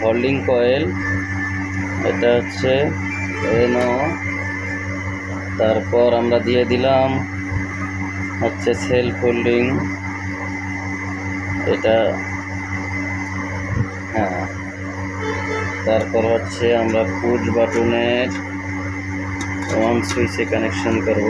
Holding coil, এটা হচ্ছে এনো, তারপর আমরা দিয়ে দিলাম হচ্ছে সেলফ হোল্ডিং, এটা হ্যাঁ, তারপর হচ্ছে আমরা পুশ বাটনের অন সুইচে কানেকশন করব।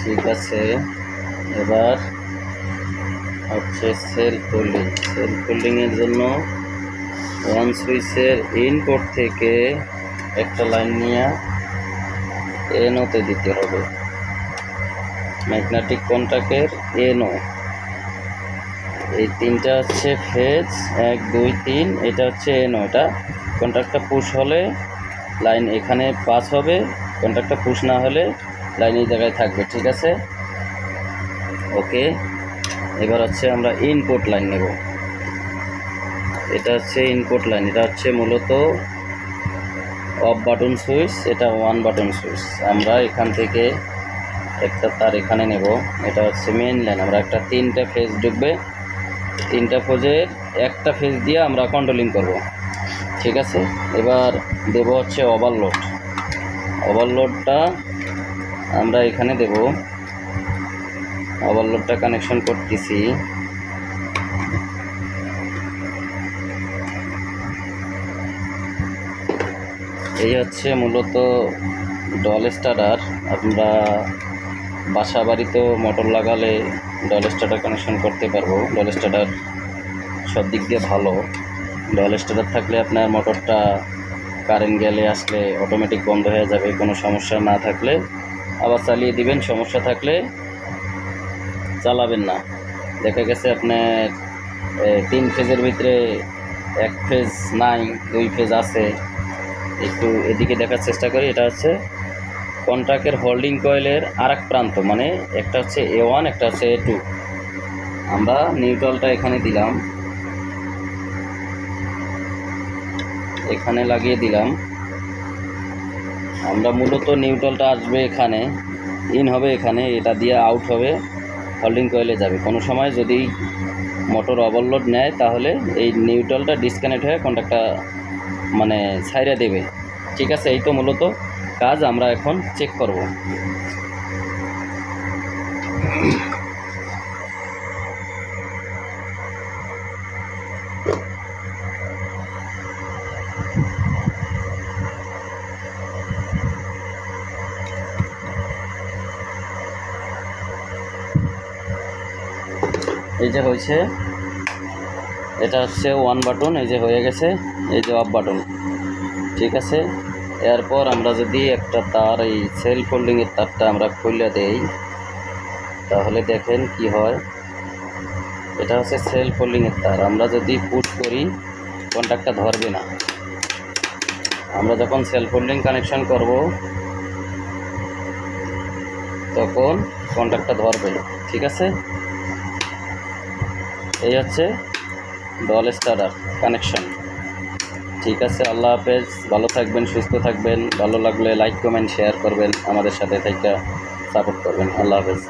ঠিক আছে, এবার হচ্ছে সেলফ হোল্ডিংয়ের জন্য ওয়ান সুইচের ইনপুট থেকে একটা লাইন নিয়ে এনোতে দিতে হবে, ম্যাগনেটিক কন্ট্যাক্টের এনো। এই তিনটা হচ্ছে ফেজ 1 2 3, এটা হচ্ছে এনো। এটা কন্ট্যাক্টটা পুশ হলে লাইন এখানে পাস হবে, কন্ট্যাক্টটা পুশ না হলে লাইন এই জায়গায় থাকবে। ঠিক আছে, ওকে। এবার হচ্ছে আমরা ইনপুট লাইন নেব। এটা হচ্ছে ইনপুট লাইন, এটা হচ্ছে মূলত অফ বাটন সুইচ, এটা ওয়ান বাটন সুইচ। আমরা এখান থেকে একটা তার এখানে নেব, এটা হচ্ছে মেইন লাইন। আমরা একটা 3টা ফেজ ঢুকবে, 3টা ফেজের একটা ফেজ দিয়ে আমরা কন্ট্রোলিং করব। ঠিক আছে, এবার দেব হচ্ছে ওভারলোডটা আমরা এখানে দেব। ওভারলোডটা কানেকশন করতেছি। এই হচ্ছে মূলত ডল স্টার্টার। আমরা বাসা বাড়িতেও মোটর লাগালে ডল স্টার্টার কানেকশন করতে পারবো। ডল স্টার্টার সব দিক দিয়ে ভালো। ডল স্টার্টার থাকলে আপনার মোটরটা কারেন্ট গেলে আসলে অটোমেটিক বন্ধ হয়ে যাবে, কোনো সমস্যা না থাকলে আবার চালিয়ে দিবেন, সমস্যা থাকলে চালাবেন না। দেখা গেছে আপনার 3 ফেজের ভিতরে 1 ফেজ নাই, 2 ফেজ আছে। একটু এদিকে দেখার চেষ্টা করি। এটা হচ্ছে কন্ট্যাক্টের হোল্ডিং কয়েলের আরেক প্রান্ত, মানে একটা হচ্ছে A1, একটা হচ্ছে A2। আমরা নিউট্রালটা এখানে দিলাম, এখানে লাগিয়ে দিলাম। আমরা মূলত নিউট্রালটা আসবে এখানে, ইন হবে এখানে, এটা দিয়ে আউট হবে, হোল্ডিং কয়েলে যাবে। কোনো সময় যদি মোটর ওভারলোড নেয় তাহলে এই নিউট্রালটা ডিসকানেক্ট হয়ে কন্ট্যাক্টটা মানে ছাইড়া দেবে। ঠিক আছে, এই তো মূলত কাজ। আমরা এখন চেক করব। এই যে হয়েছে, এটা হচ্ছে ওয়ান বাটন, এই যে হয়ে গেছে, এই যে অফ বাটন। ঠিক আছে, এরপর আমরা যদি একটা তার, এই সেলফ হোল্ডিংয়ের তারটা আমরা খুলে দেই তাহলে দেখেন কি হয়। এটা হচ্ছে সেলফ হোল্ডিংয়ের তার। আমরা যদি পুশ করি কন্ট্যাক্টটা ধরবে না। আমরা যখন সেলফ হোল্ডিং কানেকশন করব তখন কন্ট্যাক্টটা ধরবে। ঠিক আছে, এই হচ্ছে ডল স্টার্টার কানেকশন। ঠিক আছে, আল্লাহ হাফেজ। ভালো থাকবেন, সুস্থ থাকবেন। ভালো লাগলে লাইক কমেন্ট শেয়ার করবেন, আমাদের সাথে থেকে সাপোর্ট করবেন। আল্লাহ হাফেজ।